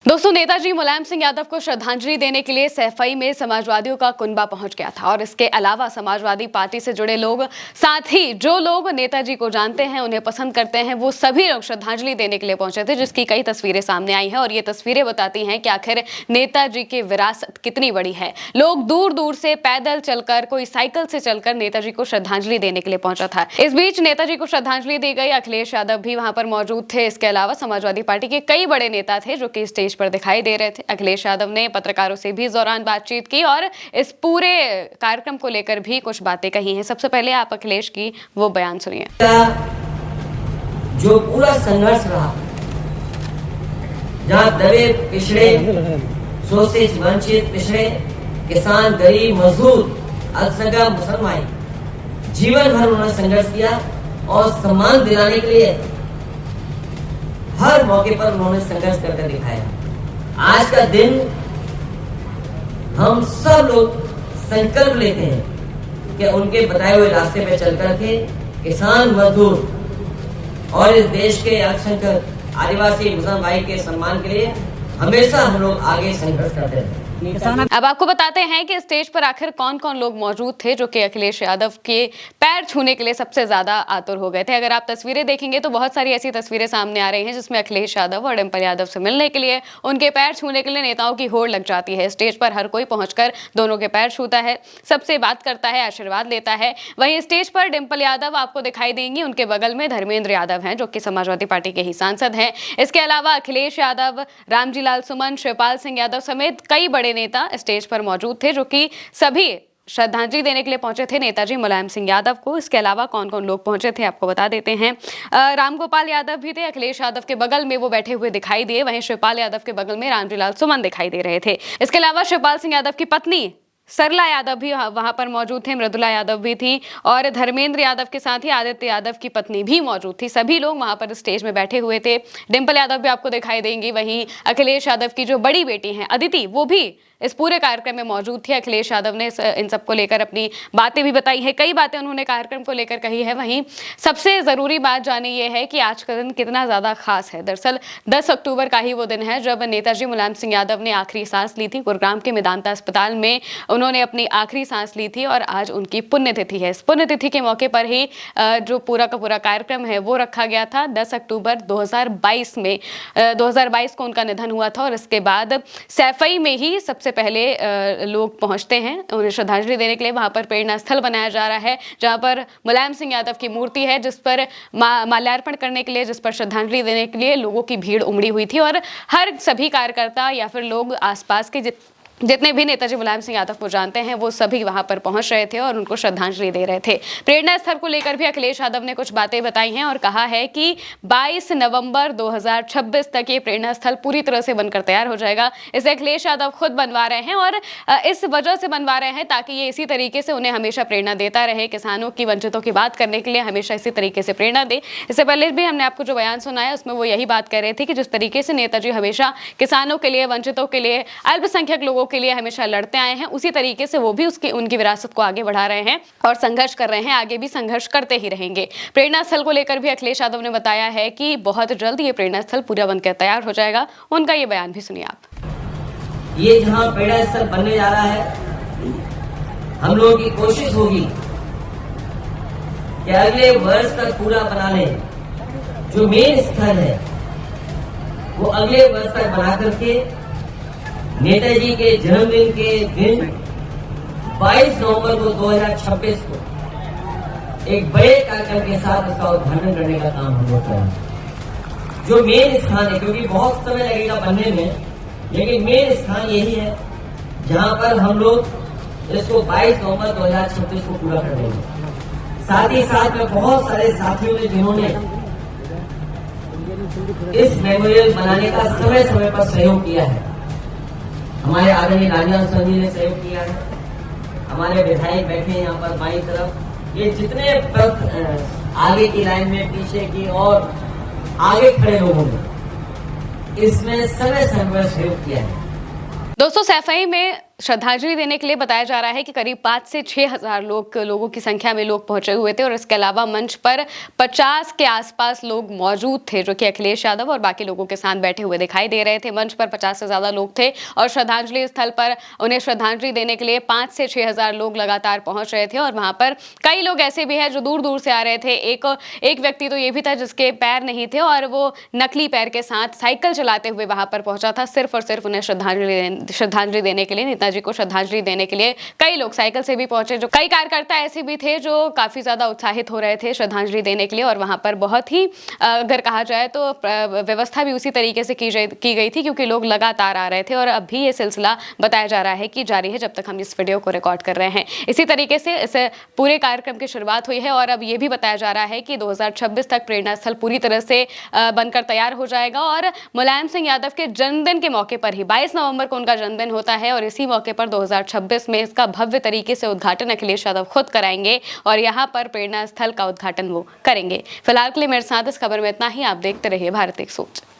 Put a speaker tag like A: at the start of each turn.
A: दोस्तों, नेताजी मुलायम सिंह यादव को श्रद्धांजलि देने के लिए सैफई में समाजवादियों का कुनबा पहुंच गया था और इसके अलावा समाजवादी पार्टी से जुड़े लोग, साथ ही जो लोग नेताजी को जानते हैं, उन्हें पसंद करते हैं, वो सभी लोग श्रद्धांजलि देने के लिए पहुंचे थे, जिसकी कई तस्वीरें सामने आई हैं और ये तस्वीरें बताती हैं कि आखिर नेताजी की विरासत कितनी बड़ी है। लोग दूर दूर से पैदल चलकर, कोई साइकिल से चलकर नेताजी को श्रद्धांजलि देने के लिए पहुंचा था। इस बीच नेताजी को श्रद्धांजलि दी गई। अखिलेश यादव भी वहां पर मौजूद थे। इसके अलावा समाजवादी पार्टी के कई बड़े नेता थे जो कि स्टेज पर दिखाई दे रहे थे। अखिलेश यादव ने पत्रकारों से भी इस दौरान बातचीत की और इस पूरे कार्यक्रम को लेकर भी कुछ बातें कही हैं। सबसे पहले आप अखिलेश की वो बयान सुनिए।
B: जो पूरा संघर्ष रहा, जहाँ दबे पिछड़े, शोषित वंचित पिछड़े, किसान, गरीब, मजदूर, अल्पसंख्यक, मुसलमान, जीवन भर उन्होंने संघर्ष किया और सम्मान दिलाने के लिए हर मौके पर उन्होंने संघर्ष करके दिखाया। आज का दिन हम सब लोग संकल्प लेते हैं कि उनके बताए हुए रास्ते पे चल करके किसान, मजदूर और इस देश के अल्पसंख्यक, आदिवासी, मुसलमान भाई के सम्मान के लिए हमेशा हम लोग आगे संघर्ष करते हैं।
A: अब आपको बताते हैं कि स्टेज पर आखिर कौन कौन लोग मौजूद थे जो कि अखिलेश यादव के पैर छूने के लिए सबसे ज्यादा आतुर हो गए थे। अगर आप तस्वीरें देखेंगे तो बहुत सारी ऐसी तस्वीरें सामने आ रही हैं जिसमें अखिलेश यादव और डिंपल यादव से मिलने के लिए, उनके पैर छूने के लिए नेताओं की होड़ लग जाती है। स्टेज पर हर कोई पहुंचकर दोनों के पैर छूता है, सबसे बात करता है, आशीर्वाद लेता है। वहीं स्टेज पर डिंपल यादव आपको दिखाई देंगी, उनके बगल में धर्मेंद्र यादव हैं जो कि समाजवादी पार्टी के ही सांसद हैं। इसके अलावा अखिलेश यादव, रामजी लाल सुमन, शिवपाल सिंह यादव समेत कई बड़े नेता स्टेज पर मौजूद थे जो कि सभी श्रद्धांजलि देने के लिए पहुंचे थे नेताजी मुलायम सिंह यादव को। इसके अलावा कौन कौन लोग पहुंचे थे आपको बता देते हैं। रामगोपाल यादव भी थे, अखिलेश यादव के बगल में वो बैठे हुए दिखाई दिए। वहीं शिवपाल यादव के बगल में रामजी लाल सुमन दिखाई दे रहे थे। इसके अलावा शिवपाल सिंह यादव की पत्नी सरला यादव भी वहां पर मौजूद थे, मृदुला यादव भी थी और धर्मेंद्र यादव के साथ ही आदित्य यादव की पत्नी भी मौजूद थी। सभी लोग वहां पर स्टेज में बैठे हुए थे। डिंपल यादव भी आपको दिखाई देंगी। वहीं अखिलेश यादव की जो बड़ी बेटी हैं अदिति, वो भी इस पूरे कार्यक्रम में मौजूद थी। अखिलेश यादव ने इन सबको लेकर अपनी बातें भी बताई हैं, कई बातें उन्होंने कार्यक्रम को लेकर कही है। वहीं सबसे जरूरी बात जानी ये है कि आज का दिन कितना ज्यादा खास है। दरअसल 10 अक्टूबर का ही वो दिन है जब नेताजी मुलायम सिंह यादव ने आखिरी सांस ली थी। गुरुग्राम के मेदांता अस्पताल में उन्होंने अपनी आखिरी सांस ली थी और आज उनकी पुण्यतिथि है। इस पुण्यतिथि के मौके पर ही जो पूरा का पूरा कार्यक्रम है वो रखा गया था। 10 अक्टूबर 2022 में 2022 को उनका निधन हुआ था और इसके बाद सैफई में ही सबसे पहले लोग पहुंचते हैं उन्हें श्रद्धांजलि देने के लिए। वहां पर प्रेरणा स्थल बनाया जा रहा है जहां पर मुलायम सिंह यादव की मूर्ति है, जिस पर माल्यार्पण करने के लिए, जिस पर श्रद्धांजलि देने के लिए लोगों की भीड़ उमड़ी हुई थी और हर सभी कार्यकर्ता या फिर लोग आसपास के जितने भी नेताजी मुलायम सिंह यादव को जानते हैं वो सभी वहां पर पहुंच रहे थे और उनको श्रद्धांजलि दे रहे थे। प्रेरणा स्थल को लेकर भी अखिलेश यादव ने कुछ बातें बताई हैं और कहा है कि 22 नवंबर 2026 तक ये प्रेरणा स्थल पूरी तरह से बनकर तैयार हो जाएगा। इसे अखिलेश यादव खुद बनवा रहे हैं और इस वजह से बनवा रहे हैं ताकि ये इसी तरीके से उन्हें हमेशा प्रेरणा देता रहे, किसानों की, वंचितों की बात करने के लिए हमेशा इसी तरीके से प्रेरणा दे। इससे पहले भी हमने आपको जो बयान सुनाया उसमें वो यही बात कर रहे थे कि जिस तरीके से नेताजी हमेशा किसानों के लिए, वंचितों के लिए, अल्पसंख्यक लोगों के लिए हमेशा लड़ते आए हैं, उसी तरीके से वो भी उनकी विरासत को आगे बढ़ा रहे हैं और संघर्ष कर रहे हैं, आगे भी संघर्ष करते ही रहेंगे। प्रेरणा स्थल को लेकर भी अखिलेश यादव ने बताया है कि बहुत जल्द ये प्रेरणा स्थल पूरा बनकर तैयार हो जाएगा। उनका ये बयान भी सुनिए आप।
B: ये जहां प्रेरणा स्थल बनने जा रहा है, हम लोगों की कोशिश होगी कि अगले वर्ष तक पूरा बना लें। जो मेन स्थल है वो अगले वर्ष तक बना करके नेताजी के जन्मदिन के दिन 22 नवंबर को 2026 को एक बड़े कार्यक्रम के साथ उसका उद्घाटन करने का काम हम लोग करेंगे। जो मेन स्थान है, क्योंकि बहुत समय लगेगा बनने में, लेकिन मेन स्थान यही है जहां पर हम लोग इसको 22 नवंबर 2026 को पूरा कर देंगे। साथ ही साथ में बहुत सारे साथियों ने जिन्होंने इस मेमोरियल बनाने का समय समय पर सहयोग किया है। हमारे आदरणीय राजनाथ सिंह जी ने सहयोग किया है, हमारे विधायक बैठे हैं यहाँ पर बाईं तरफ, ये जितने आगे की लाइन में, पीछे की और आगे खड़े लोगों ने इसमें समय समय सहयोग किया है।
A: दोस्तों, सैफई में श्रद्धांजलि देने के लिए बताया जा रहा है कि करीब 5 से 6 हज़ार लोगों की संख्या में लोग पहुंचे हुए थे और इसके अलावा मंच पर 50 के आसपास लोग मौजूद थे, जो कि अखिलेश यादव और बाकी लोगों के साथ बैठे हुए दिखाई दे रहे थे। मंच पर 50 से ज़्यादा लोग थे और श्रद्धांजलि स्थल पर उन्हें श्रद्धांजलि देने के लिए 5 से 6 हज़ार लोग लगातार पहुंच रहे थे और वहां पर कई लोग ऐसे भी हैं जो दूर-दूर से आ रहे थे। एक व्यक्ति तो ये भी था जिसके पैर नहीं थे और वो नकली पैर के साथ साइकिल चलाते हुए वहां पर पहुंचा था, सिर्फ और सिर्फ उन्हें श्रद्धांजलि देने के लिए, नेताजी को श्रद्धांजलि देने के लिए। कई लोग साइकिल से भी पहुंचे, जो कई कार्यकर्ता ऐसे भी थे जो काफी ज्यादा उत्साहित हो रहे थे श्रद्धांजलि देने के लिए और वहां पर बहुत ही अगर कहा जाए तो व्यवस्था भी उसी तरीके से की गई थी, क्योंकि लोग लगातार आ रहे थे और अब भी ये सिलसिला बताया जा रहा है कि जारी है जब तक हम इस वीडियो को रिकॉर्ड कर रहे हैं। इसी तरीके से इस पूरे कार्यक्रम की शुरुआत हुई है और अब ये भी बताया जा रहा है कि 2026 तक प्रेरणा स्थल पूरी तरह से बनकर तैयार हो जाएगा और मुलायम सिंह यादव के जन्मदिन के मौके पर ही 22 नवंबर को उनका जन्मदिन होता है और इसी मौके पर 2026 में इसका भव्य तरीके से उद्घाटन अखिलेश यादव खुद कराएंगे और यहां पर प्रेरणा स्थल का उद्घाटन वो करेंगे। फिलहाल के लिए मेरे साथ इस खबर में इतना ही। आप देखते रहिए भारत एक सोच।